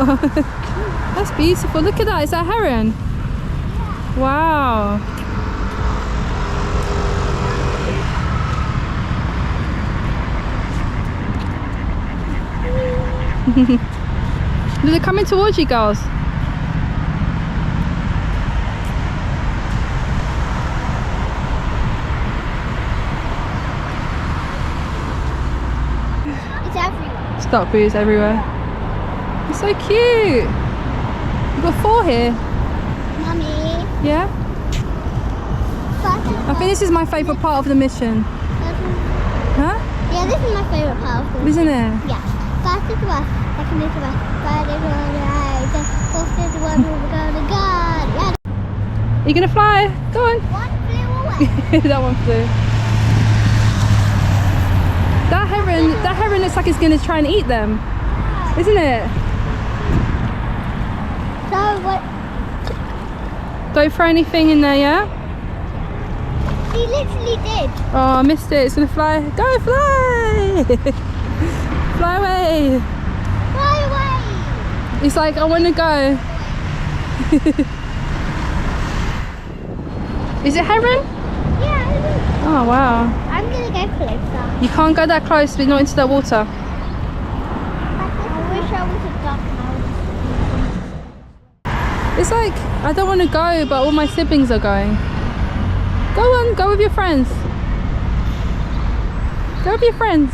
Oh, that's beautiful. Look at that. Is that a heron? Wow. They're coming towards you, girls. It's everywhere. Stock booze everywhere. It's so cute. You've got 4 here. Mummy. Yeah? I think this is my favourite part of the mission. Huh? Yeah, this is my favourite part of the Isn't it? Yeah. First is the west, second is the west, third is the right, fourth is the one where we're going to God. Yeah. Are you going to fly? Go on. One flew away. That one flew. That heron looks like it's going to try and eat them. Isn't it? So what? Don't throw anything in there, yeah? He literally did. Oh, I missed it. It's going to fly. Go fly! Fly away. Fly away. He's like, I want to go. Is it heron? Yeah. Oh, wow. I'm going to go closer. You can't go that close, but not into that water. I wish I was a duck now. It's like, I don't want to go, but all my siblings are going. Go on, go with your friends. Go with your friends.